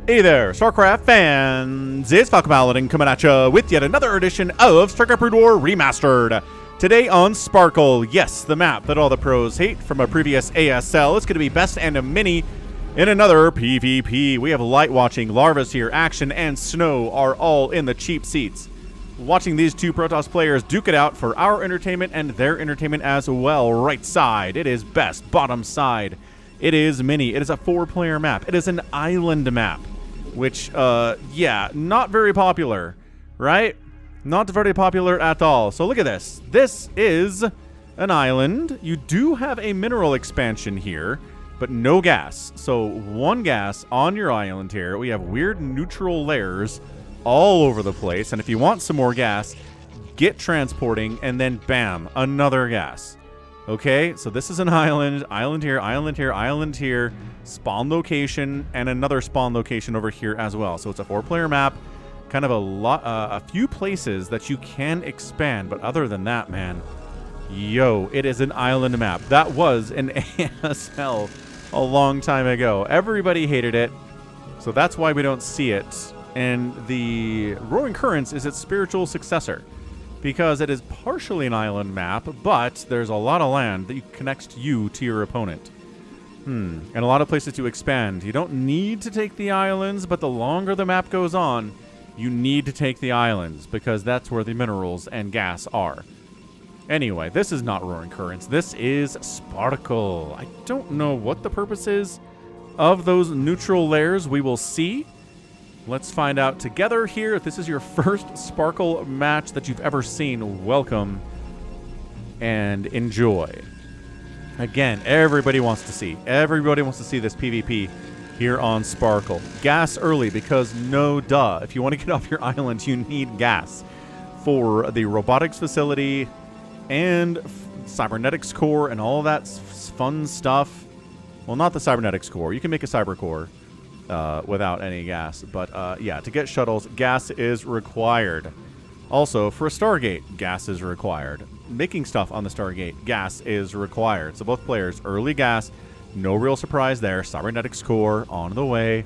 Hey there, StarCraft fans! It's Falcon Paladin coming at you with yet another edition of StarCraft Brood War Remastered. Today on Sparkle, yes, the map that all the pros hate from a previous ASL. It's going to be best and a mini in another PvP. We have light watching, Larvas here, Action, and Snow are all in the cheap seats. Watching these two Protoss players duke it out for our entertainment and their entertainment as well. Right side, it is best. Bottom side, it is mini. It is a 4-player map. It is an island map. Which, yeah, not very popular, right? Not very popular at all. So look at this. This is an island. You do have a mineral expansion here, but no gas. So 1 gas on your island here. We have weird neutral layers all over the place. And if you want some more gas, get transporting, and then bam, another gas. Okay, so this is an island. Island here, island here, island here. Spawn location, and another spawn location over here as well. So it's a 4-player map. Kind of a few places that you can expand, but other than that, man, yo, it is an island map. That was an ASL a long time ago. Everybody hated it, so that's why we don't see it. And the Roaring Currents is its spiritual successor, because it is partially an island map, but there's a lot of land that connects you to your opponent. And a lot of places to expand. You don't need to take the islands, but the longer the map goes on, you need to take the islands, because that's where the minerals and gas are. Anyway, this is not Roaring Currents. This is Sparkle. I don't know what the purpose is of those neutral layers. We will see. Let's find out together here. If this is your first Sparkle match that you've ever seen, welcome and enjoy. Again, everybody wants to see. Everybody wants to see this PvP here on Sparkle. Gas early, because no duh. If you want to get off your island, you need gas for the robotics facility and cybernetics core and all that fun stuff. Well, not the cybernetics core. You can make a cyber core without any gas. But yeah, to get shuttles, gas is required. Also, for a Stargate, gas is required. Making stuff on the Stargate, gas is required. So both players, early gas, no real surprise there. Cybernetics core on the way.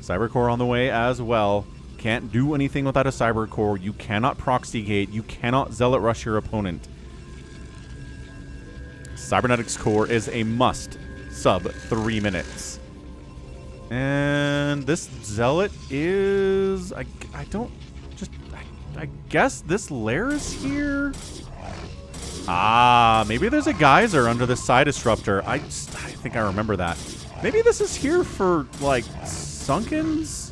Cyber core on the way as well. Can't do anything without a cyber core. You cannot proxy gate. You cannot zealot rush your opponent. Cybernetics core is a must. Sub 3 minutes. And this zealot is... I guess this lair is here? Ah, maybe there's a geyser under the side disruptor. I think I remember that. Maybe this is here for, like, Sunkens?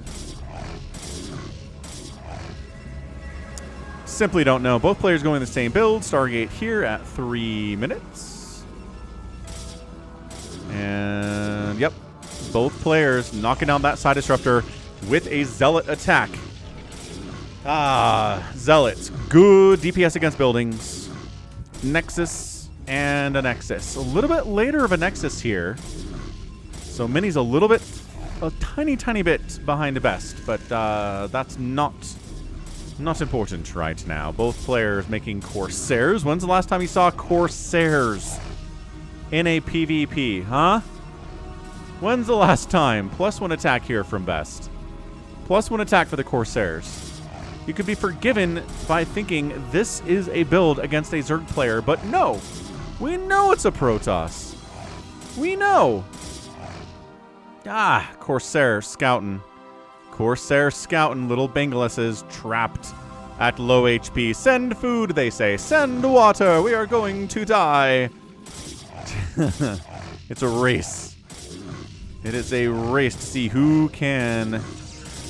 Simply don't know. Both players going the same build. Stargate here at 3 minutes. And, yep. Both players knocking down that side disruptor with a zealot attack. Ah, zealots. Good DPS against buildings. Nexus and a Nexus. A little bit later of a Nexus here. So Mini's a tiny bit behind the best, but that's not important right now. Both players making Corsairs. When's the last time you saw Corsairs in a PvP, huh? When's the last time? +1 attack here from best. +1 attack for the Corsairs. You could be forgiven by thinking this is a build against a Zerg player, but no. We know it's a Protoss. We know. Ah, Corsair scouting. Corsair scouting. Little Bengalises trapped at low HP. Send food, they say. Send water. We are going to die. It's a race. It is a race to see who can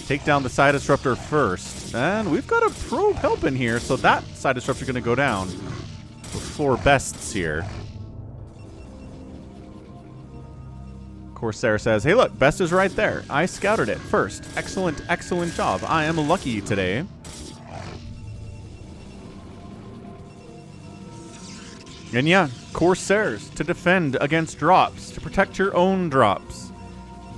take down the side disruptor first. And we've got a probe helping here, so that side disruptor is going to go down before bests here. Corsair says, hey look, best is right there. I scouted it first. Excellent, excellent job. I am lucky today. And yeah, Corsairs to defend against drops, to protect your own drops.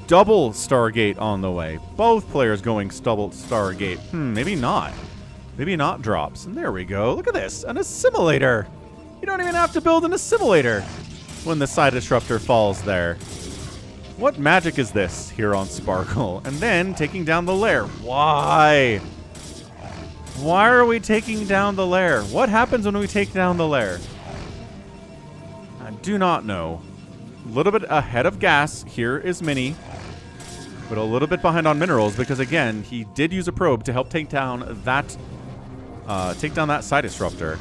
Double Stargate on the way. Both players going double Stargate. Maybe not. Maybe not drops. And there we go. Look at this. An assimilator. You don't even have to build an assimilator when the side disruptor falls there. What magic is this here on Sparkle? And then taking down the lair. Why? Why are we taking down the lair? What happens when we take down the lair? I do not know. A little bit ahead of gas. Here is Mini. But a little bit behind on minerals because, again, he did use a probe to help take down that side disruptor.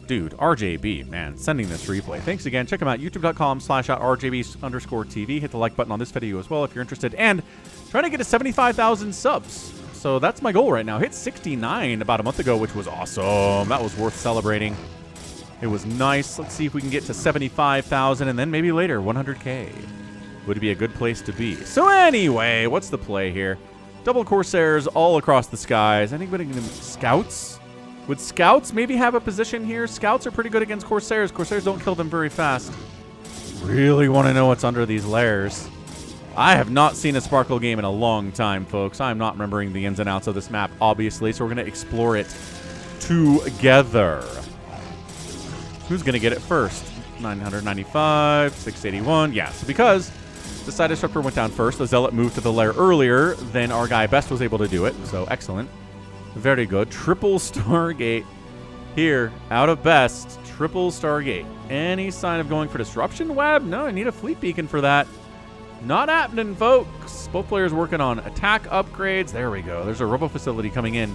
Dude, RJB, man, sending this replay. Thanks again. Check him out, youtube.com/@RJB_TV. Hit the like button on this video as well if you're interested. And trying to get to 75,000 subs. So that's my goal right now. Hit 69 about a month ago, which was awesome. That was worth celebrating. It was nice. Let's see if we can get to 75,000 and then maybe later 100K. Would be a good place to be. So anyway, what's the play here? Double Corsairs all across the skies. Anybody gonna Scouts? Would Scouts maybe have a position here? Scouts are pretty good against Corsairs. Corsairs don't kill them very fast. Really want to know what's under these lairs. I have not seen a Sparkle game in a long time, folks. I'm not remembering the ins and outs of this map, obviously, so we're going to explore it together. Who's going to get it first? 995, 681. Yeah, so because the side disruptor went down first, the Zealot moved to the lair earlier, then our guy Best was able to do it, so excellent. Very good. Triple Stargate here out of Best. Triple Stargate. Any sign of going for Disruption Web? No, I need a fleet beacon for that. Not happening, folks. Both players working on attack upgrades. There we go. There's a robo facility coming in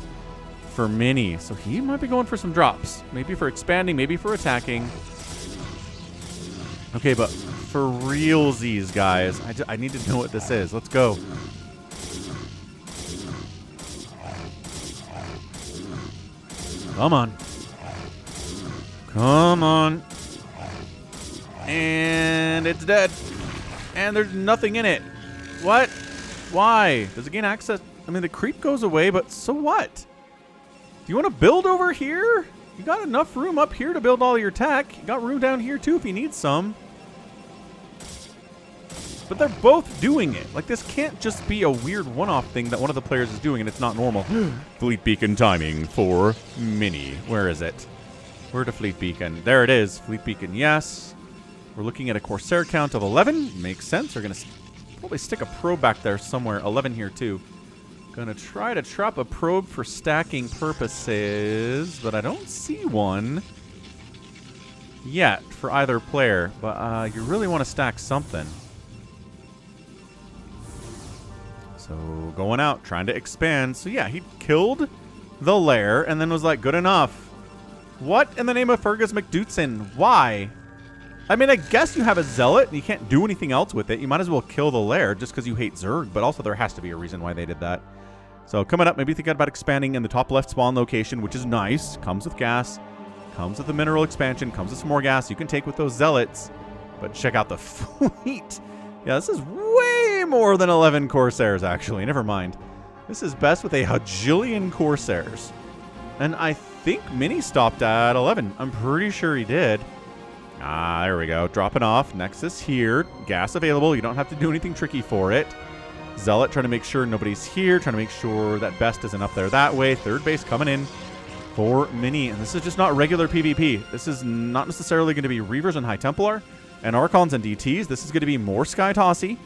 for Mini. So he might be going for some drops. Maybe for expanding, maybe for attacking. Okay, but for realsies, guys, I need to know what this is. Let's go. Come on. Come on. And it's dead. And there's nothing in it. What? Why? Does it gain access? I mean, the creep goes away, but so what? Do you want to build over here? You got enough room up here to build all your tech. You got room down here, too, if you need some. But they're both doing it. Like, this can't just be a weird one-off thing that one of the players is doing and it's not normal. Fleet beacon timing for Mini. Where is it? Where to fleet beacon? There it is. Fleet beacon, yes. We're looking at a Corsair count of 11. Makes sense. We're going to probably stick a probe back there somewhere. 11 here, too. Going to try to trap a probe for stacking purposes, but I don't see one yet for either player. But you really want to stack something. So going out, trying to expand. So yeah, he killed the lair and then was like, good enough. What in the name of Fergus McDootson? Why? I mean, I guess you have a Zealot and you can't do anything else with it. You might as well kill the lair just because you hate Zerg, but also there has to be a reason why they did that. So coming up, maybe think about expanding in the top left spawn location, which is nice. Comes with gas, comes with the mineral expansion, comes with some more gas you can take with those Zealots. But check out the fleet. Yeah, this is way more than 11 Corsairs, actually. Never mind. This is Best with a hajillion Corsairs. And I think Mini stopped at 11. I'm pretty sure he did. Ah, there we go. Dropping off. Nexus here. Gas available. You don't have to do anything tricky for it. Zealot trying to make sure nobody's here. Trying to make sure that Best isn't up there that way. Third base coming in for Mini. And this is just not regular PvP. This is not necessarily going to be Reavers and High Templar and Archons and DTs. This is going to be more Sky Tossy,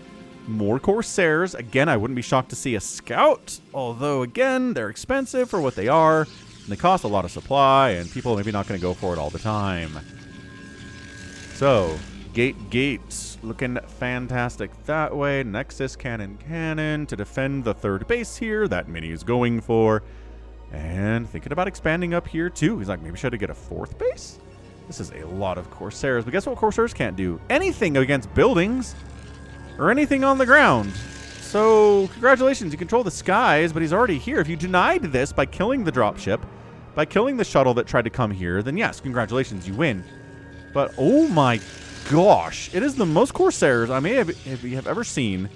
more Corsairs. Again, I wouldn't be shocked to see a Scout, although, again, they're expensive for what they are, and they cost a lot of supply, and people are maybe not going to go for it all the time. So, Gate, looking fantastic that way. Nexus, Cannon to defend the third base here. That Mini is going for. And thinking about expanding up here, too. He's like, maybe should I get a fourth base? This is a lot of Corsairs, but guess what Corsairs can't do? Anything against buildings or anything on the ground. So, congratulations, you control the skies, but he's already here. If you denied this by killing the dropship, by killing the shuttle that tried to come here, then yes, congratulations, you win. But, oh my gosh, it is the most Corsairs I may have ever seen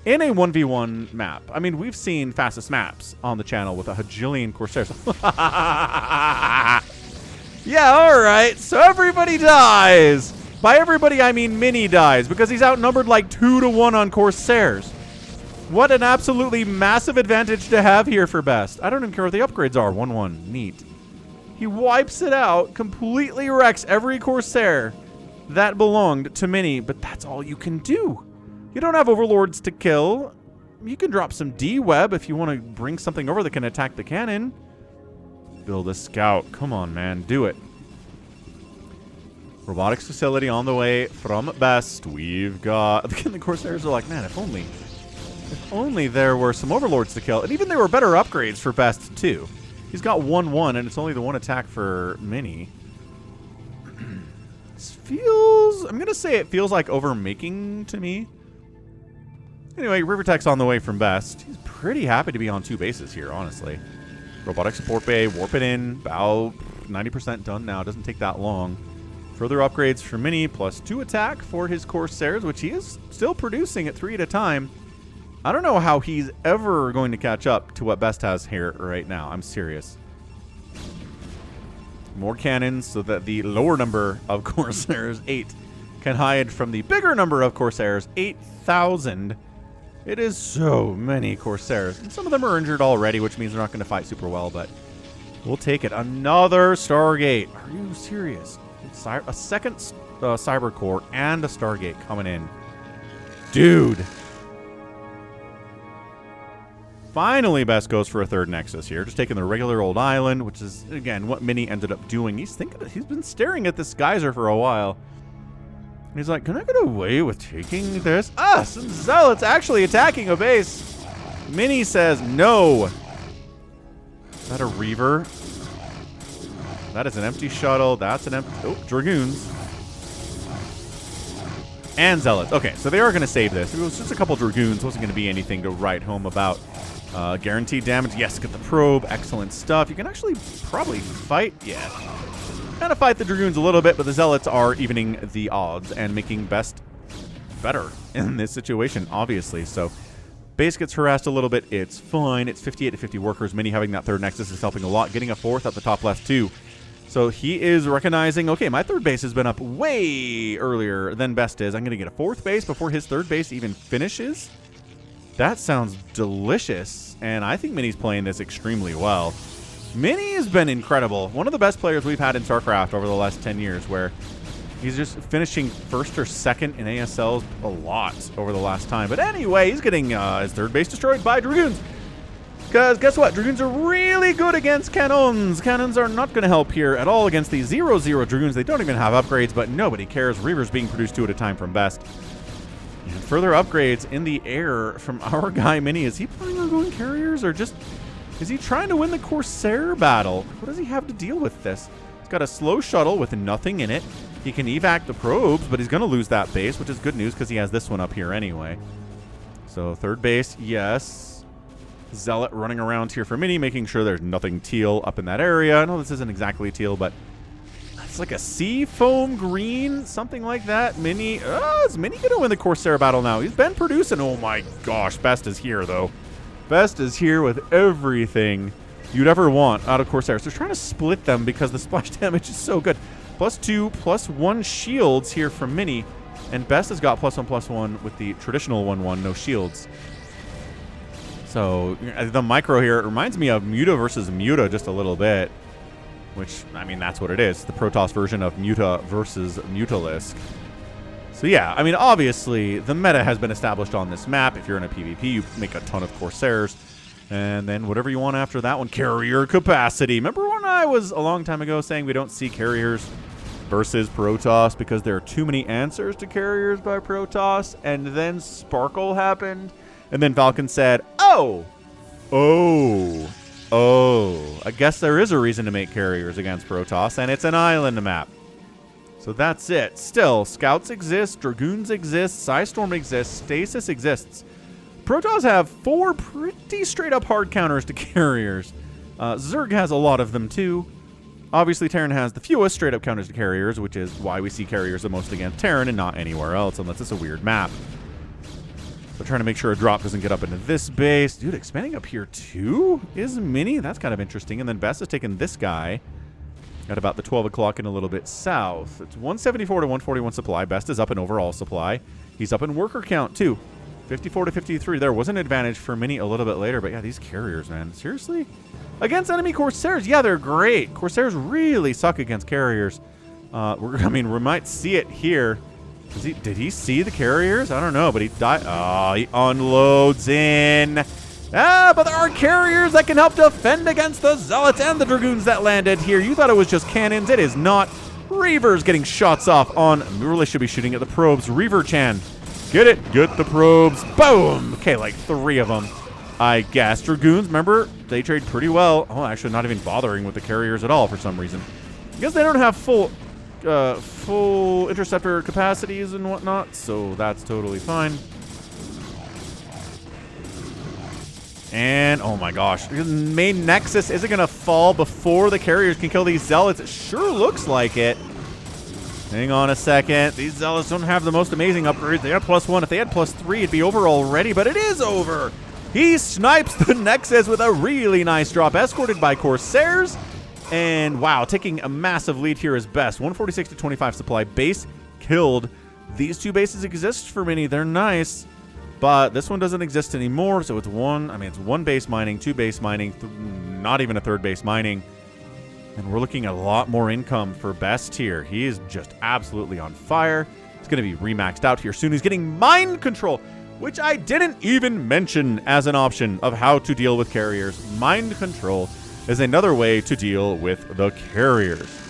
in a 1v1 map. I mean, we've seen fastest maps on the channel with a hajillion Corsairs. Yeah, all right. So everybody dies. By everybody, I mean Mini dies because he's outnumbered like 2-to-1 on Corsairs. What an absolutely massive advantage to have here for Best. I don't even care what the upgrades are. 1-1. Neat. He wipes it out, completely wrecks every Corsair that belonged to Mini, but that's all you can do. You don't have overlords to kill. You can drop some D-web if you want to bring something over that can attack the cannon. Build a scout. Come on, man. Do it. Robotics facility on the way from Best. We've got... The Corsairs are like, man, if only there were some overlords to kill. And even there were better upgrades for Best, too. He's got 1-1, and it's only the one attack for Mini. This feels... I'm going to say it feels like overmaking to me. Anyway, River Tech's on the way from Best. He's pretty happy to be on 2 bases here, honestly. Robotic support bay, warp it in. About 90% done now. Doesn't take that long. Further upgrades for Mini, +2 attack for his Corsairs, which he is still producing at 3 at a time. I don't know how he's ever going to catch up to what Best has here right now. I'm serious. More cannons so that the lower number of Corsairs, 8, can hide from the bigger number of Corsairs, 8,000. It is so many Corsairs. And some of them are injured already, which means they're not going to fight super well, but we'll take it. Another Stargate. Are you serious? A second Cyber Core and a Stargate coming in. Dude. Finally, Best goes for a 3rd Nexus here. Just taking the regular old island, which is, again, what Mini ended up doing. He's been staring at this geyser for a while. He's like, can I get away with taking this? Ah, some Zealots actually attacking a base. Mini says no. Is that a Reaver? That is an empty shuttle. That's an empty... Oh, Dragoons. And Zealots. Okay, so they are going to save this. If it was just a couple Dragoons, it wasn't going to be anything to write home about. Guaranteed damage. Yes, get the probe. Excellent stuff. You can actually probably fight. Yeah. Kind of fight the Dragoons a little bit, but the Zealots are evening the odds and making Best better in this situation, obviously. So base gets harassed a little bit. It's fine. It's 58 to 50 workers. Mini having that 3rd Nexus is helping a lot. Getting a 4th at the top left, too. So he is recognizing, okay, my 3rd base has been up way earlier than Best is. I'm going to get a 4th base before his 3rd base even finishes. That sounds delicious, and I think Mini's playing this extremely well. Mini has been incredible. One of the best players we've had in StarCraft over the last 10 years, where he's just finishing 1st or 2nd in ASLs a lot over the last time. But anyway, he's getting his 3rd base destroyed by Dragoons. Because guess what? Dragoons are really good against cannons. Cannons are not going to help here at all against these 0-0 Dragoons. They don't even have upgrades, but nobody cares. Reavers being produced 2 at a time from Best. And further upgrades in the air from our guy Mini. Is he planning on going carriers or just... Is he trying to win the Corsair battle? What does he have to deal with this? He's got a slow shuttle with nothing in it. He can evac the probes, but he's going to lose that base, which is good news because he has this one up here anyway. So 3rd base, yes. Zealot running around here for Mini, making sure there's nothing teal up in that area. I know this isn't exactly teal, but it's like a sea foam green, something like that. Mini, is Mini going to win the Corsair battle now? He's been producing. Oh my gosh, Best is here though. Best is here with everything you'd ever want out of Corsairs. They're trying to split them because the splash damage is so good. +2, +1 shields here from Mini, and Best has got +1/+1 with the traditional 1/1, no shields. So the micro here, it reminds me of Muta versus Muta just a little bit, which, I mean, that's what it is. The Protoss version of Muta versus Mutalisk. So yeah, I mean, obviously, the meta has been established on this map. If you're in a PvP, you make a ton of Corsairs. And then whatever you want after that one, carrier capacity. Remember when I was a long time ago saying we don't see carriers versus Protoss because there are too many answers to carriers by Protoss? And then Sparkle happened. And then Falcon said, oh, I guess there is a reason to make carriers against Protoss, and it's an island map. So that's it. Still, Scouts exist, Dragoons exist, Psystorm exists, Stasis exists. Protoss have 4 pretty straight-up hard counters to carriers. Zerg has a lot of them, too. Obviously, Terran has the fewest straight-up counters to carriers, which is why we see carriers the most against Terran and not anywhere else, unless it's a weird map. So trying to make sure a drop doesn't get up into this base. Dude, expanding up here too is Mini. That's kind of interesting. And then Best has taken this guy at about the 12 o'clock and a little bit south. It's 174 to 141 supply. Best is up in overall supply. He's up in worker count too. 54 to 53. There was an advantage for Mini a little bit later. But yeah, these carriers, man. Seriously? Against enemy Corsairs? Yeah, they're great. Corsairs really suck against carriers. I mean, we might see it here. Did he see the carriers? I don't know, but he died. Oh, he unloads in. But there are carriers that can help defend against the Zealots and the Dragoons that landed here. You thought it was just cannons. It is not. Reaver's getting shots off on. We really should be shooting at the probes. Reaver-chan. Get it. Get the probes. Boom. Okay, like 3 of them, I guess. Dragoons, remember, they trade pretty well. Oh, actually not even bothering with the carriers at all for some reason. I guess they don't have full interceptor capacities and whatnot, so that's totally fine. And, oh my gosh, the main Nexus isn't going to fall before the carriers can kill these Zealots. It sure looks like it. Hang on a second. These Zealots don't have the most amazing upgrades. They have +1. If they had +3, it'd be over already, but it is over. He snipes the Nexus with a really nice drop, escorted by Corsairs. And, wow, taking a massive lead here is best. 146 to 25 supply. Base killed. These 2 bases exist for many. They're nice. But this one doesn't exist anymore, so it's it's 1 base mining, 2 base mining, not even a 3rd base mining. And we're looking at a lot more income for Best here. He is just absolutely on fire. He's going to be remaxed out here soon. He's getting mind control, which I didn't even mention as an option of how to deal with carriers. Mind control is another way to deal with the carriers.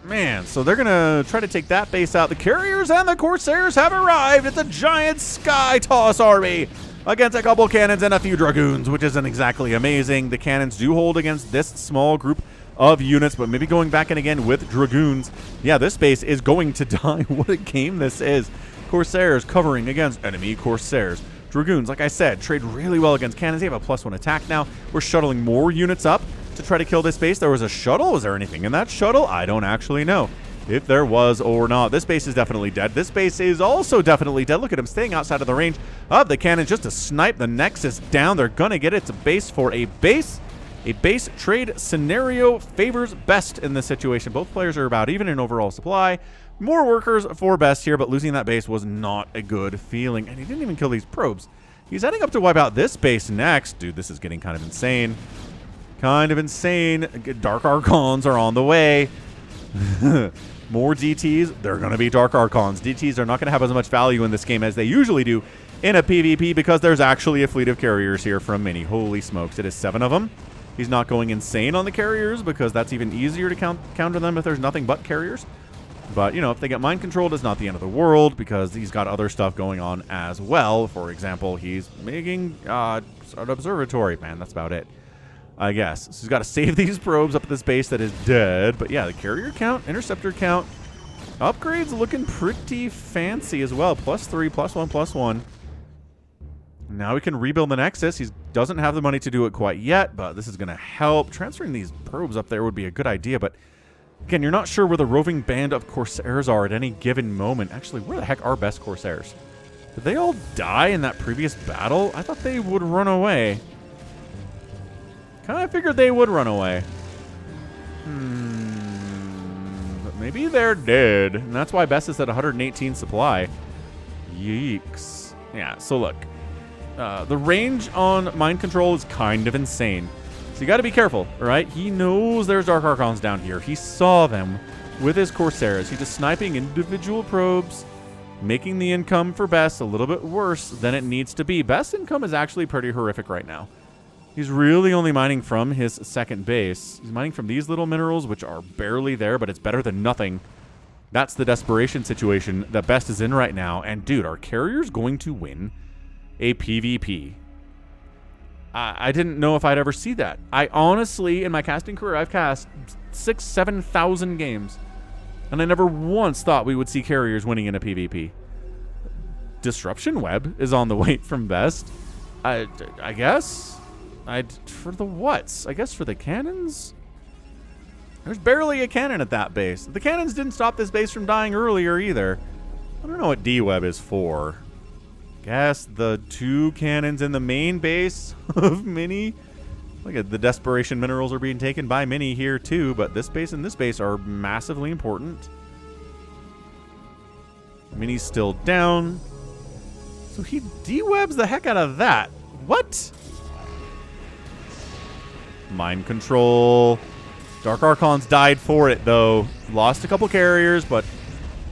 Man, so they're going to try to take that base out. The carriers and the Corsairs have arrived. It's a giant sky toss army against a couple cannons and a few Dragoons, which isn't exactly amazing. The cannons do hold against this small group of units, but maybe going back in again with Dragoons. Yeah, this base is going to die. What a game this is. Corsairs covering against enemy Corsairs. Dragoons, like I said, trade really well against cannons. They have a +1 attack now. We're shuttling more units up to try to kill this base. There was a shuttle. Was there anything in that shuttle? I don't actually know if there was or not. This base is definitely dead. This base is also definitely dead. Look at him staying outside of the range of the cannon just to snipe the Nexus down. They're going to get it. It's a base for a base. A base trade scenario favors Best in this situation. Both players are about even in overall supply. More workers for Best here, but losing that base was not a good feeling. And he didn't even kill these probes. He's heading up to wipe out this base next. Dude, this is getting kind of insane. Kind of insane. Dark Archons are on the way. More DTs. They're going to be Dark Archons. DTs are not going to have as much value in this game as they usually do in a PvP because there's actually a fleet of carriers here from Mini. Holy smokes. It is 7 of them. He's not going insane on the carriers because that's even easier to counter them if there's nothing but carriers. But, you know, if they get mind controlled, it's not the end of the world because he's got other stuff going on as well. For example, he's making an observatory. Man, that's about it, I guess. So he's got to save these probes up at this base that is dead. But yeah, the carrier count, interceptor count, upgrades looking pretty fancy as well. +3, +1, +1. Now we can rebuild the Nexus. He doesn't have the money to do it quite yet, but this is going to help. Transferring these probes up there would be a good idea, but again, you're not sure where the roving band of Corsairs are at any given moment. Actually, where the heck are Best Corsairs? Did they all die in that previous battle? I thought they would run away. Kind of figured they would run away. But maybe they're dead. And that's why Best is at 118 supply. Yeeks. Yeah, so look. The range on mind control is kind of insane. So you got to be careful, all right? He knows there's Dark Archons down here. He saw them with his Corsairs. He's just sniping individual probes, making the income for Best a little bit worse than it needs to be. Best income is actually pretty horrific right now. He's really only mining from his second base. He's mining from these little minerals, which are barely there, but it's better than nothing. That's the desperation situation that Best is in right now. And, dude, are carriers going to win a PvP? I didn't know if I'd ever see that. I honestly, in my casting career, I've cast 6,000, 7,000 games, and I never once thought we would see carriers winning in a PvP. Disruption Web is on the way from Best. I guess. For the whats? I guess for the cannons? There's barely a cannon at that base. The cannons didn't stop this base from dying earlier either. I don't know what D-Web is for. Guess the 2 cannons in the main base of Mini. Look at the desperation minerals are being taken by Mini here too, but this base and this base are massively important. Mini's still down. So he D-webs the heck out of that. What? Mind control. Dark Archons died for it though. lost a couple carriers, but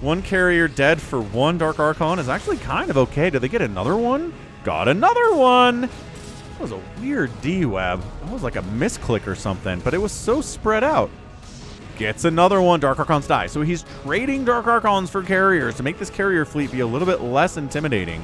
one carrier dead for one Dark Archon is actually kind of okay. Did they get another one? Got another one! That was a weird D-web. That was like a misclick or something, but it was so spread out. Gets another one. Dark Archons die. So he's trading Dark Archons for carriers to make this carrier fleet be a little bit less intimidating.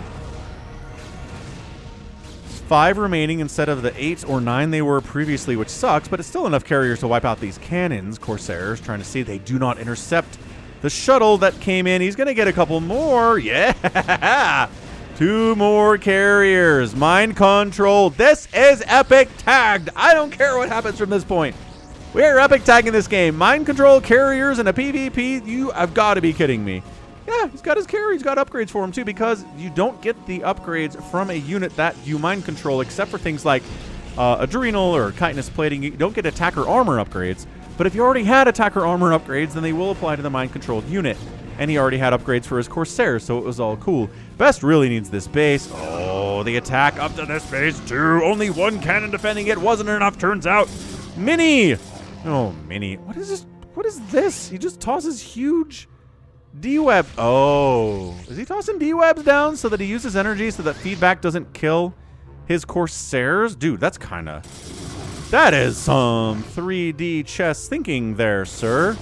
5 remaining instead of the 8 or 9 they were previously, which sucks, but it's still enough carriers to wipe out these cannons. Corsairs trying to see they do not intercept the shuttle that came in. He's going to get a couple more. Yeah! 2 more carriers. Mind control. This is epic tagged. I don't care what happens from this point. We are epic tagging this game. Mind control, carriers, and a PvP. You have got to be kidding me. Yeah, he's got his carry. He's got upgrades for him, too, because you don't get the upgrades from a unit that you mind control, except for things like Adrenal or Chitinous Plating. You don't get attacker armor upgrades. But if you already had attacker armor upgrades, then they will apply to the mind-controlled unit. And he already had upgrades for his Corsairs, so it was all cool. Best really needs this base. Oh, the attack up to this base, too. Only 1 cannon defending it. Wasn't enough, turns out. Mini! Oh, Mini. What is this? What is this? He just tosses huge D-web. Oh. Is he tossing D-webs down so that he uses energy so that feedback doesn't kill his Corsairs? Dude, that's kind of... That is some 3D chess thinking there, sir.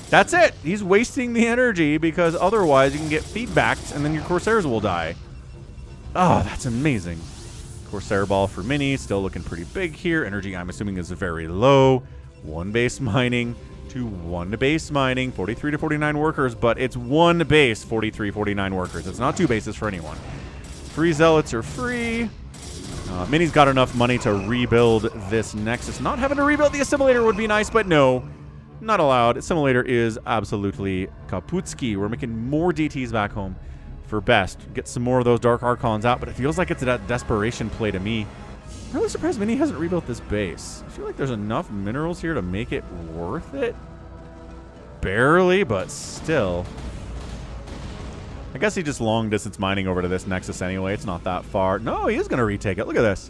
That's it. He's wasting the energy because otherwise you can get feedbacked and then your Corsairs will die. Oh, that's amazing. Corsair ball for Mini. Still looking pretty big here. Energy, I'm assuming, is very low. 1 base mining to 1 base mining. 43 to 49 workers, but it's 1 base, 43, 49 workers. It's not 2 bases for anyone. Free Zealots are free. Mini's got enough money to rebuild this Nexus. Not having to rebuild the Assimilator would be nice, but no. Not allowed. Assimilator is absolutely kaputski. We're making more DTs back home for best. Get some more of those Dark Archons out, but it feels like it's a desperation play to me. I'm really surprised Mini hasn't rebuilt this base. I feel like there's enough minerals here to make it worth it. Barely, but still. I guess he just long distance mining over to this Nexus anyway. It's not that far. No, he is going to retake it. Look at this.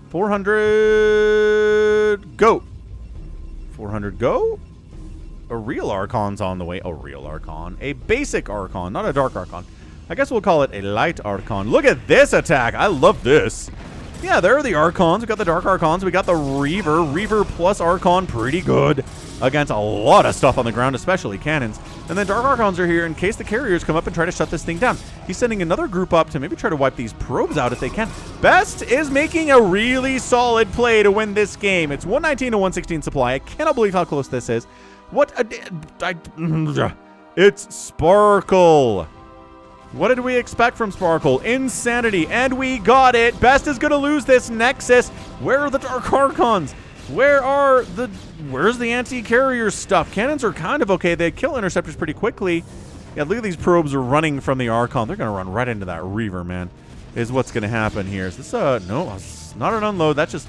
400 go. 400 go. A real Archon's on the way. A real Archon. A basic Archon, not a Dark Archon. I guess we'll call it a light Archon. Look at this attack. I love this. Yeah, there are the Archons. We got the Dark Archons. We got the Reaver. Reaver plus Archon, pretty good against a lot of stuff on the ground, especially cannons. And then Dark Archons are here in case the carriers come up and try to shut this thing down. He's sending another group up to maybe try to wipe these probes out if they can. Best is making a really solid play to win this game. It's 119 to 116 supply. I cannot believe how close this is. It's Sparkle. What did we expect from Sparkle? Insanity, and we got it. Best is going to lose this Nexus. Where are the Dark Archons? Where's the anti-carrier stuff? Cannons are kind of okay. They kill interceptors pretty quickly. Yeah, look at these probes are running from the Archon. They're going to run right into that Reaver, man, is what's going to happen here. Is this no, it's not an unload. That's just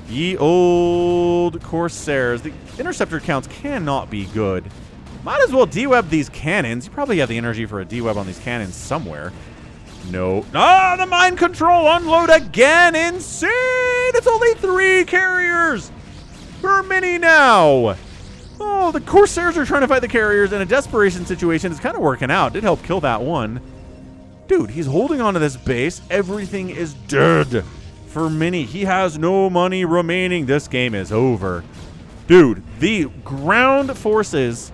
ye old Corsairs. The interceptor counts cannot be good. Might as well D-web these cannons. You probably have the energy for a D-web on these cannons somewhere. No. Ah, the mind control unload again. Insane. It's only 3 carriers per Mini now. Oh, the Corsairs are trying to fight the carriers in a desperation situation. It's kind of working out. Did help kill that one. Dude, he's holding on to this base. Everything is dead for Mini. He has no money remaining. This game is over. Dude, the ground forces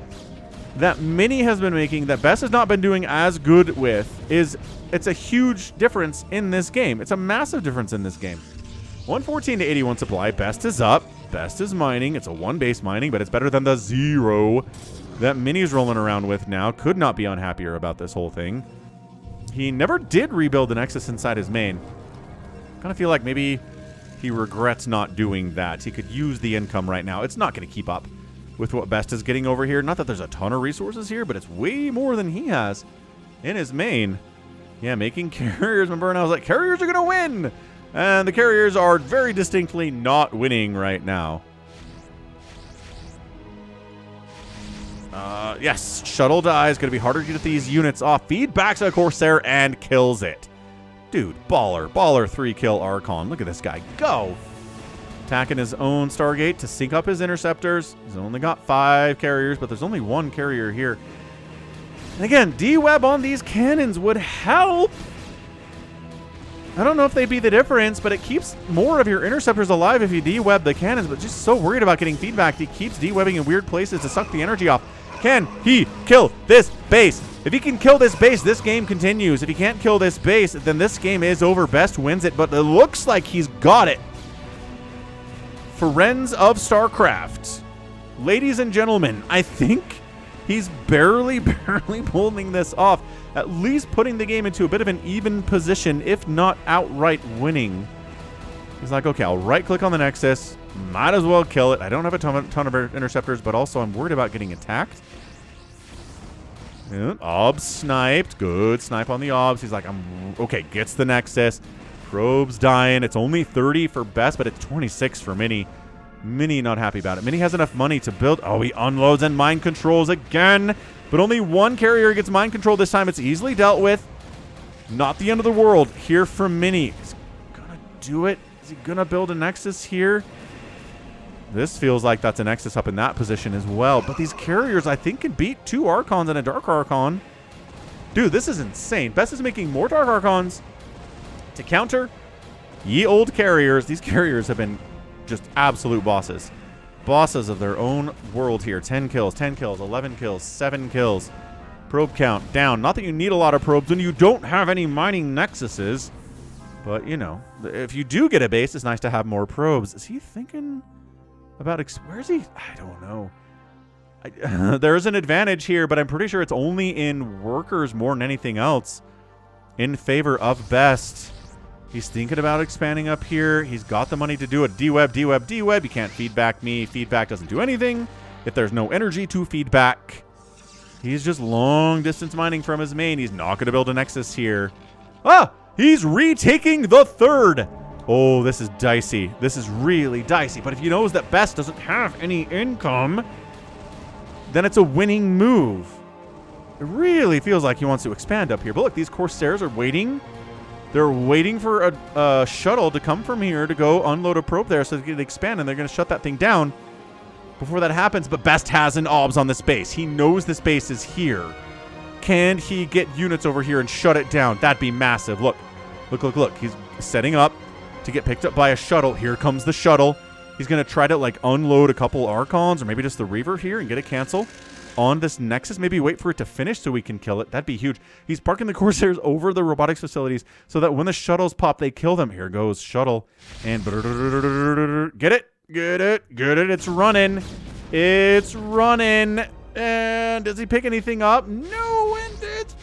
that Mini has been making, that Best has not been doing as good with, it's a huge difference in this game. It's a massive difference in this game. 114 to 81 supply. Best is up. Best is mining. It's a 1 base mining, but it's better than the 0 that Mini's rolling around with now. Could not be unhappier about this whole thing. He never did rebuild the Nexus inside his main. Kind of feel like maybe he regrets not doing that. He could use the income right now. It's not going to keep up with what Best is getting over here. Not that there's a ton of resources here, but it's way more than he has in his main. Yeah, making carriers. Remember when I was like, carriers are going to win. And the carriers are very distinctly not winning right now. Yes, shuttle dies. Going to be harder to get these units off. Feedbacks a Corsair and kills it. Dude, baller. Baller 3-kill Archon. Look at this guy go. Attacking his own Stargate to sync up his interceptors. He's only got 5 carriers, but there's only 1 carrier here. And again, D-Web on these cannons would help. I don't know if they'd be the difference, but it keeps more of your interceptors alive if you D-Web the cannons, but just so worried about getting feedback, he keeps D-Webbing in weird places to suck the energy off. Can he kill this base? If he can kill this base, this game continues. If he can't kill this base, then this game is over. Best wins it, but it looks like he's got it. Friends of StarCraft. Ladies and gentlemen, I think he's barely pulling this off. At least putting the game into a bit of an even position, if not outright winning. He's like, okay, I'll right-click on the Nexus. Might as well kill it. I don't have a ton of interceptors, but also I'm worried about getting attacked. Obs sniped. Good snipe on the Obs. He's like, okay, gets the Nexus. Probe's dying. It's only 30 for Best, but it's 26 for Mini. Mini not happy about it. Mini has enough money to build. Oh, he unloads and mind controls again. But only 1 carrier gets mind control this time. It's easily dealt with. Not the end of the world here from Mini. Is he gonna do it? Is he gonna build a Nexus here? This feels like that's a Nexus up in that position as well. But these carriers, I think, can beat 2 Archons and a Dark Archon. Dude, this is insane. Best is making more Dark Archons to counter ye old carriers. These carriers have been just absolute bosses. Bosses of their own world here. 10 kills, 11 kills, 7 kills. Probe count down. Not that you need a lot of probes when you don't have any mining nexuses. But, you know, if you do get a base, it's nice to have more probes. Is he thinking about... where is he? I don't know. There's an advantage here, but I'm pretty sure it's only in workers more than anything else in favor of Best. He's thinking about expanding up here. He's got the money to do it. D-Web, D-Web, D-Web. You can't feedback me. Feedback doesn't do anything if there's no energy to feedback. He's just long distance mining from his main. He's not going to build a Nexus here. Ah! He's retaking the 3rd. Oh, this is dicey. This is really dicey. But if he knows that Best doesn't have any income, then it's a winning move. It really feels like he wants to expand up here. But look, these Corsairs are waiting. They're waiting for a shuttle to come from here to go unload a probe there so they can expand, and they're going to shut that thing down before that happens. But Best has an OBS on this base. He knows this base is here. Can he get units over here and shut it down? That'd be massive. Look, look, look, look. He's setting up to get picked up by a shuttle. Here comes the shuttle. He's going to try to, like, unload a couple Archons or maybe just the Reaver here and get a cancel on this Nexus. Maybe wait for it to finish so we can kill it. That'd be huge. He's parking the Corsairs over the robotics facilities so that when the shuttles pop, they kill them. Here goes shuttle. And get it, get it, get it. It's running. It's running. And does he pick anything up? No, and it's...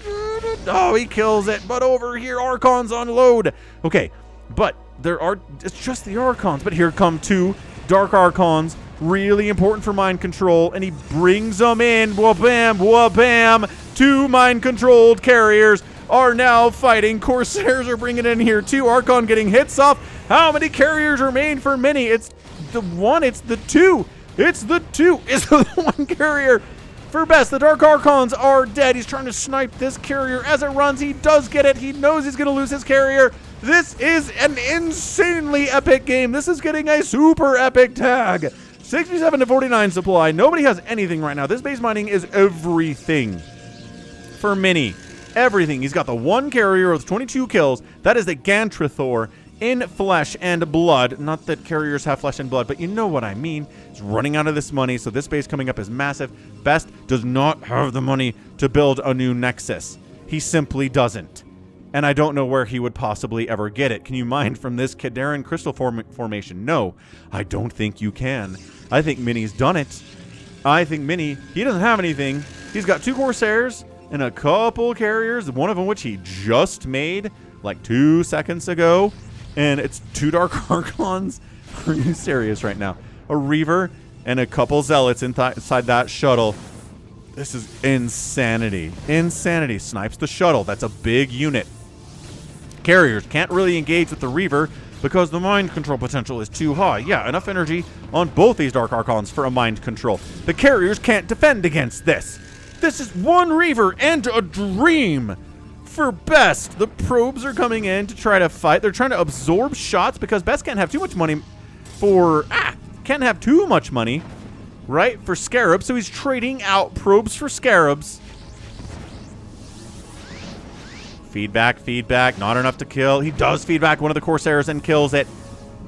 oh, he kills it. But over here, Archons unload. Okay, but there are... it's just the Archons. But here come 2 Dark Archons. Really important for mind control. And he brings them in. Wha-bam, wha-bam. 2 mind-controlled carriers are now fighting. Corsairs are bringing in here 2. Archon getting hits off. How many carriers remain for Mini? It's the 1. It's the 2. It's the 2. It's the 1 carrier. For Best, the Dark Archons are dead. He's trying to snipe this carrier as it runs. He does get it. He knows he's going to lose his carrier. This is an insanely epic game. This is getting a super epic tag. 67 to 49 supply. Nobody has anything right now. This base mining is everything for Mini. Everything. He's got the 1 carrier with 22 kills. That is the Gantrithor in flesh and blood. Not that carriers have flesh and blood, but you know what I mean. He's running out of this money, so this base coming up is massive. Best does not have the money to build a new Nexus. He simply doesn't. And I don't know where he would possibly ever get it. Can you mine from this Kadaran crystal formation? No, I don't think you can. I think Mini's done it. I think Mini, he doesn't have anything. He's got 2 Corsairs and a couple carriers, one of them which he just made like 2 seconds ago. And it's 2 Dark Archons. Are you serious right now? A Reaver and a couple Zealots inside that shuttle. This is insanity. Insanity. Snipes the shuttle. That's a big unit. Carriers can't really engage with the Reaver because the mind control potential is too high. Yeah, enough energy on both these Dark Archons for a mind control. The carriers can't defend against this. This is 1 Reaver and a dream for Best. The probes are coming in to try to fight. They're trying to absorb shots because Best can't have too much money for... can't have too much money, right, for scarabs, so he's trading out probes for scarabs. Feedback, feedback, not enough to kill. He does feedback one of the Corsairs and kills it.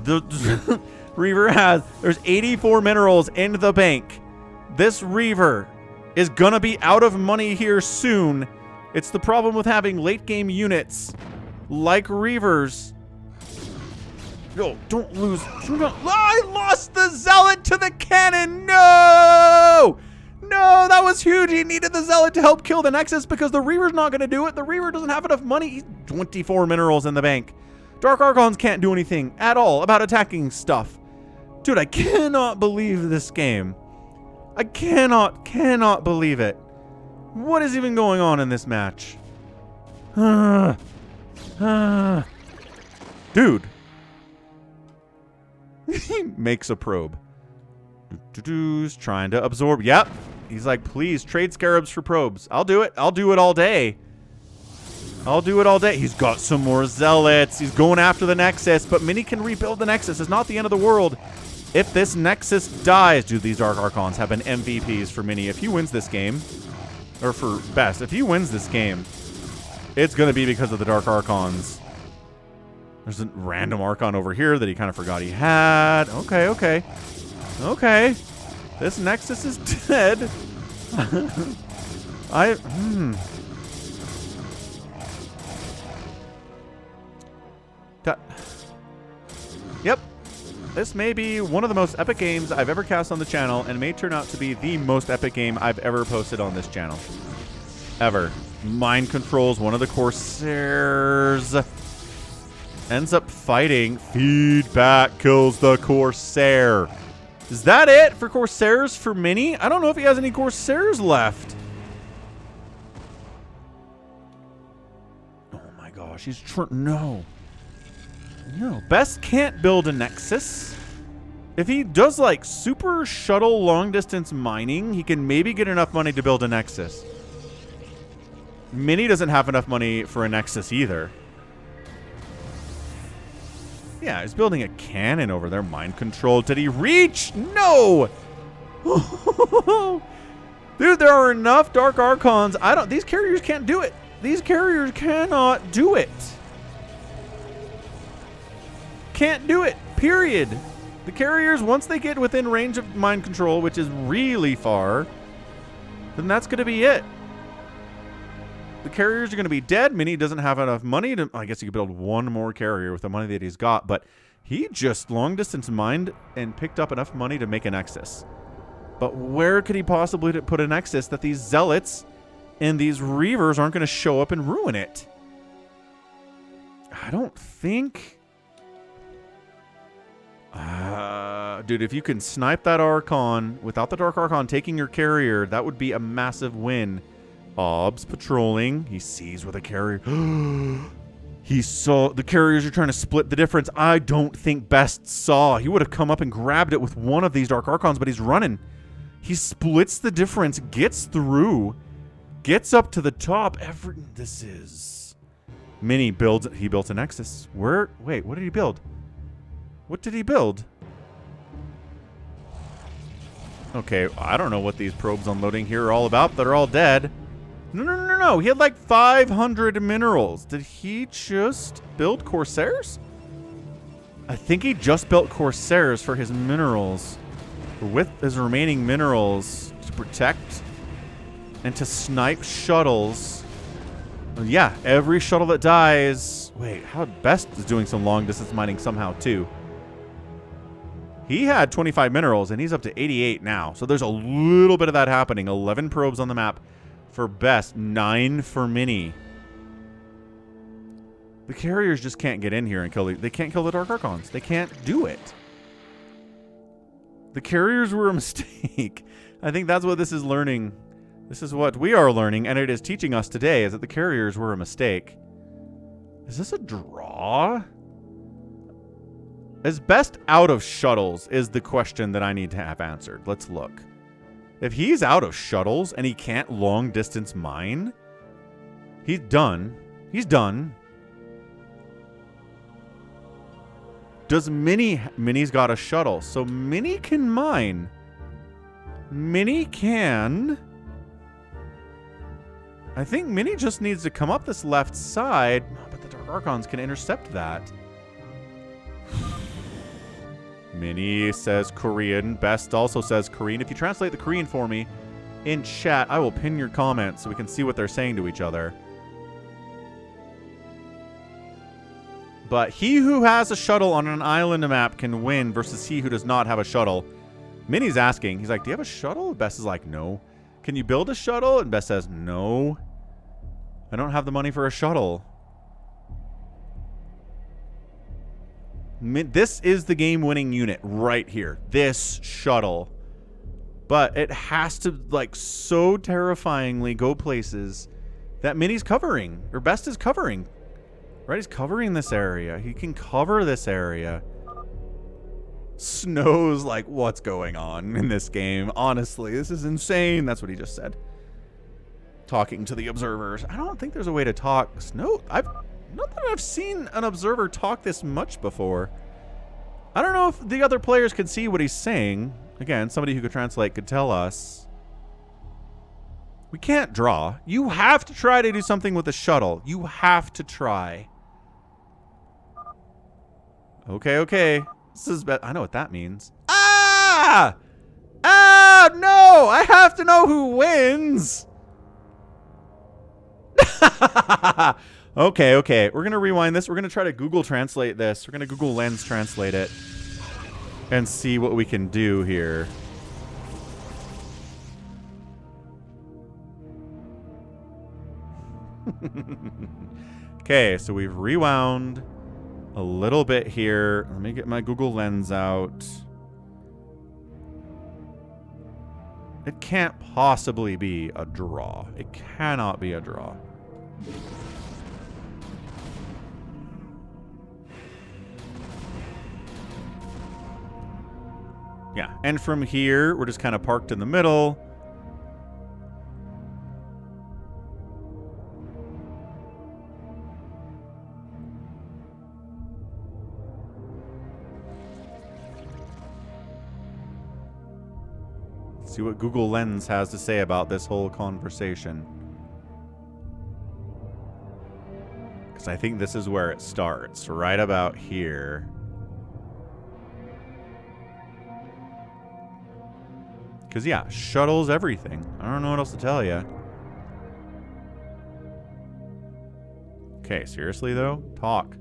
The Reaver there's 84 minerals in the bank. This Reaver is gonna be out of money here soon. It's the problem with having late game units like Reavers. No, don't lose. I lost the Zealot to the cannon. No! No, that was huge. He needed the Zealot to help kill the Nexus because the Reaver's not going to do it. The Reaver doesn't have enough money. He's 24 minerals in the bank. Dark Archons can't do anything at all about attacking stuff. Dude, I cannot believe this game. I cannot believe it. What is even going on in this match? Dude. He makes a probe. He's trying to absorb. Yep. He's like, please trade scarabs for probes. I'll do it. I'll do it all day. I'll do it all day. He's got some more zealots. He's going after the Nexus, but Mini can rebuild the Nexus. It's not the end of the world. If this Nexus dies, dude, these Dark Archons have been MVPs for Mini. If he wins this game, or for Best, if he wins this game, it's going to be because of the Dark Archons. There's a random Archon over here that he kind of forgot he had. Okay, okay. Okay. This Nexus is dead. Yep. This may be one of the most epic games I've ever cast on the channel and may turn out to be the most epic game I've ever posted on this channel. Ever. Mind controls one of the Corsairs. Ends up fighting. Feedback kills the Corsair. Is that it for Corsairs for Mini? I don't know if he has any Corsairs left. Oh my gosh, he's no. No, Best can't build a Nexus. If he does like super shuttle long distance mining, he can maybe get enough money to build a Nexus. Mini doesn't have enough money for a Nexus either. Yeah, he's building a cannon over there. Mind control. Did he reach? No! Dude, there are enough Dark Archons. These carriers can't do it. These carriers cannot do it. Can't do it. Period. The carriers, once they get within range of mind control, which is really far, then that's going to be it. The carriers are going to be dead. Mini doesn't have enough money to... I guess he could build one more carrier with the money that he's got, but he just long distance mined and picked up enough money to make a Nexus. But where could he possibly put a Nexus that these Zealots and these Reavers aren't going to show up and ruin it? I don't think... dude, if you can snipe that Archon without the Dark Archon taking your carrier, that would be a massive win. Ob's patrolling. He sees where the carrier... He saw... The carriers are trying to split the difference. I don't think Best saw. He would have come up and grabbed it with one of these Dark Archons, but he's running. He splits the difference, gets through, gets up to the top. This is... Mini builds... He built a Nexus. Where... Wait, what did he build? What did he build? Okay, I don't know what these probes unloading here are all about. They're all dead. No. He had like 500 minerals. Did he just build Corsairs? I think he just built Corsairs for his minerals. With his remaining minerals to protect and to snipe shuttles. Yeah, every shuttle that dies... Wait, how Best is doing some long distance mining somehow too. He had 25 minerals and he's up to 88 now. So there's a little bit of that happening. 11 probes on the map for Best, 9 for Mini. The carriers just can't get in here and kill they can't kill the Dark Archons. They can't do it. The carriers were a mistake. I think that's what this is learning. This is what we are learning, and it is teaching us today, is that the carriers were a mistake. Is this a draw? Is Best out of shuttles is the question that I need to have answered. Let's look. If he's out of shuttles and he can't long distance mine, he's done. He's done. Does Minnie's got a shuttle, so Minnie can mine. Minnie can. I think Minnie just needs to come up this left side, but the Dark Archons can intercept that. Minnie says Korean. Best also says Korean. If you translate the Korean for me in chat, I will pin your comments so we can see what they're saying to each other. But he who has a shuttle on an island map can win versus he who does not have a shuttle. Minnie's asking. He's like, do you have a shuttle? Best is like, no. Can you build a shuttle? And Best says, no. I don't have the money for a shuttle. This is the game-winning unit right here. This shuttle. But it has to, like, so terrifyingly go places that Minnie's covering. Or Best is covering. Right? He's covering this area. He can cover this area. Snow's like, what's going on in this game? Honestly, this is insane. That's what he just said. Talking to the observers. I don't think there's a way to talk. Snow, not that I've seen an observer talk this much before. I don't know if the other players could see what he's saying. Again, somebody who could translate could tell us. We can't draw. You have to try to do something with the shuttle. You have to try. Okay, okay. This is I know what that means. Ah! Ah, no! I have to know who wins! Okay, okay. We're going to rewind this. We're going to try to Google Translate this. We're going to Google Lens Translate it. And see what we can do here. Okay, so we've rewound a little bit here. Let me get my Google Lens out. It can't possibly be a draw. It cannot be a draw. Yeah, and from here, we're just kind of parked in the middle. See what Google Lens has to say about this whole conversation. Because I think this is where it starts, right about here. Because, yeah, shuttle's everything. I don't know what else to tell you. Okay, seriously, though? Talk.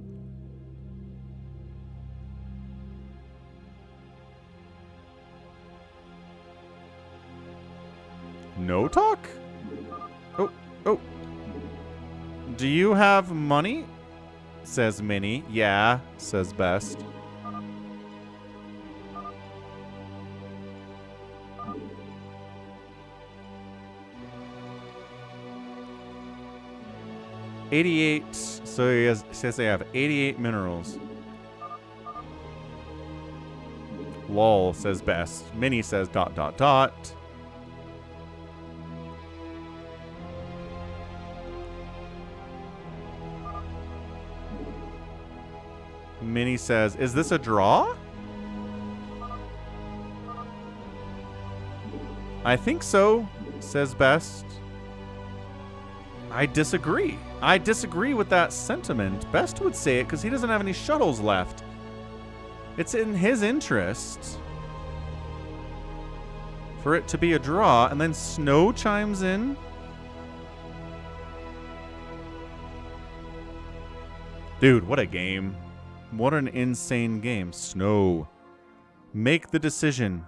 No talk? Oh, oh. Do you have money? Says Minnie. Yeah, says Best. $88. So he says they have 88 minerals. Lol, says Best. Minnie says ... Minnie says, is this a draw? I think so, says Best. I disagree. I disagree with that sentiment. Best would say it because he doesn't have any shuttles left. It's in his interest for it to be a draw, and then Snow chimes in. Dude, what a game. What an insane game. Snow. Make the decision.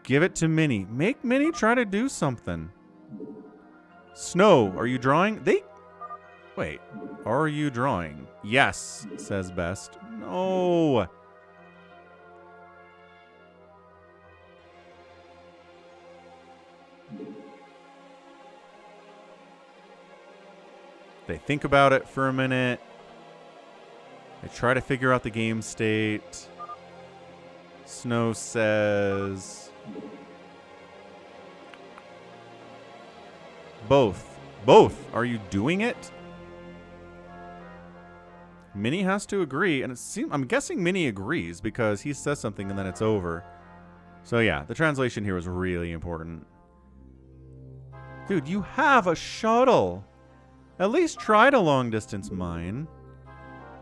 Give it to Minnie. Make Minnie try to do something. Snow, are you drawing? Wait. Are you drawing? Yes, says Best. No. They think about it for a minute. They try to figure out the game state. Snow says... Both. Both. Are you doing it? Minnie has to agree, and I'm guessing Minnie agrees because he says something and then it's over. So yeah, the translation here was really important. Dude, you have a shuttle. At least try to long distance mine.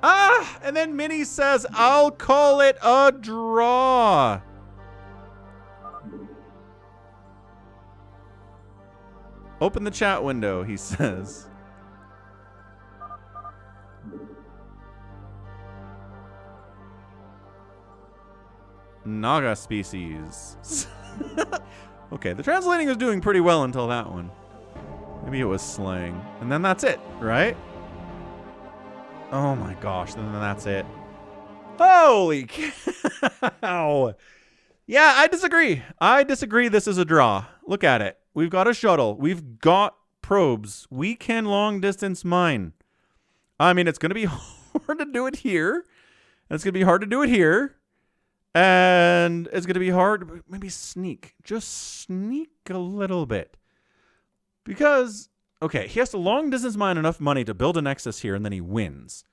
Ah! And then Minnie says, I'll call it a draw. Open the chat window, he says. Naga species. Okay, the translating was doing pretty well until that one. Maybe it was slang. And then that's it, right? Oh my gosh, then that's it. Holy cow. Yeah, I disagree. I disagree this is a draw. Look at it. We've got a shuttle. We've got probes. We can long distance mine. I mean, it's going to be hard to do it here. It's going to be hard to do it here. And it's going to be hard. Maybe sneak. Just sneak a little bit. Because, okay, he has to long distance mine enough money to build a nexus here, and then he wins.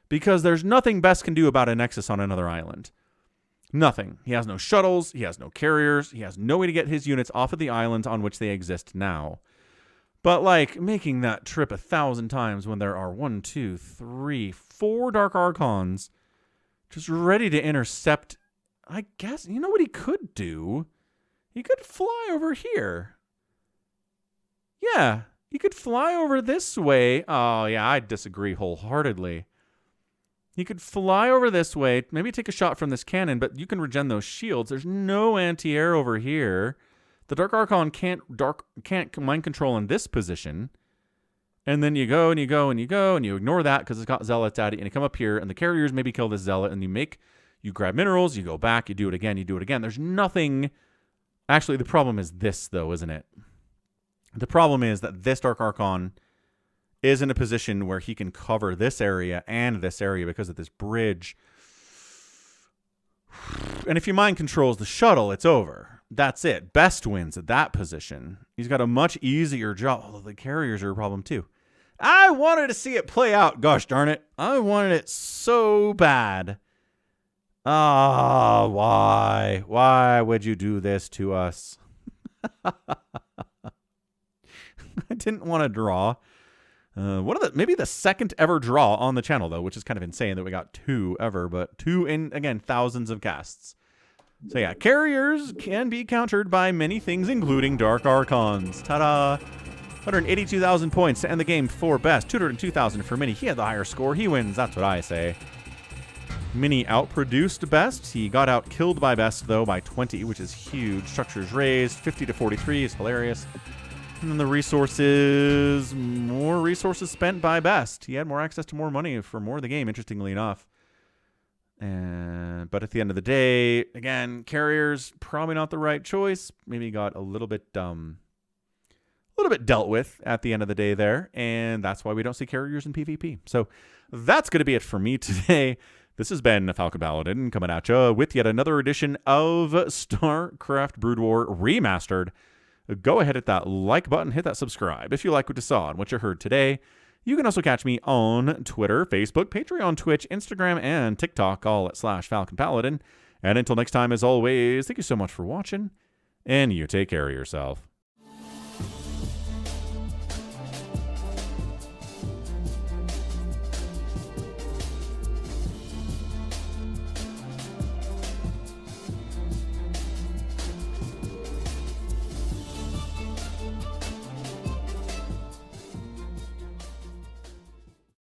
Because there's nothing Best can do about a nexus on another island. Nothing. He has no shuttles. He has no carriers. He has no way to get his units off of the islands on which they exist now. But, like, making that trip 1,000 times when there are 1, 2, 3, 4 Dark Archons just ready to intercept. I guess, you know what he could do? He could fly over here. Yeah, he could fly over this way. Oh, yeah, I disagree wholeheartedly. He could fly over this way, maybe take a shot from this cannon, but you can regen those shields. There's no anti-air over here. The Dark Archon can't mind control in this position. And then you go and you go and you go and you ignore that because it's got zealots at it, and you come up here and the carriers maybe kill this zealot, and you grab minerals, you go back, you do it again, you do it again. There's nothing. Actually, the problem is this, though, isn't it? The problem is that this Dark Archon is in a position where he can cover this area and this area because of this bridge. And if he mind controls the shuttle, it's over. That's it. Best wins at that position. He's got a much easier job. Although the carriers are a problem too. I wanted to see it play out. Gosh darn it. I wanted it so bad. Ah, why? Why would you do this to us? I didn't want to draw. Maybe the second ever draw on the channel, though, which is kind of insane that we got 2 ever, but 2 in, again, thousands of casts. So yeah, carriers can be countered by many things, including Dark Archons. Ta-da! 182,000 points to end the game for Best. 202,000 for Minnie. He had the higher score. He wins. That's what I say. Minnie outproduced Best. He got out killed by Best, though, by 20, which is huge. Structures raised. 50 to 43 is hilarious. And then the resources, more resources spent by Best. He had more access to more money for more of the game, interestingly enough. But at the end of the day, again, carriers, probably not the right choice. Maybe got a little bit dealt with at the end of the day there. And that's why we don't see carriers in PvP. So that's going to be it for me today. This has been Falcon Paladin coming at you with yet another edition of StarCraft Brood War Remastered. Go ahead, hit that like button, hit that subscribe if you like what you saw and what you heard today. You can also catch me on Twitter, Facebook, Patreon, Twitch, Instagram, and TikTok, all at /Falcon Paladin. And until next time, as always, thank you so much for watching, and you take care of yourself.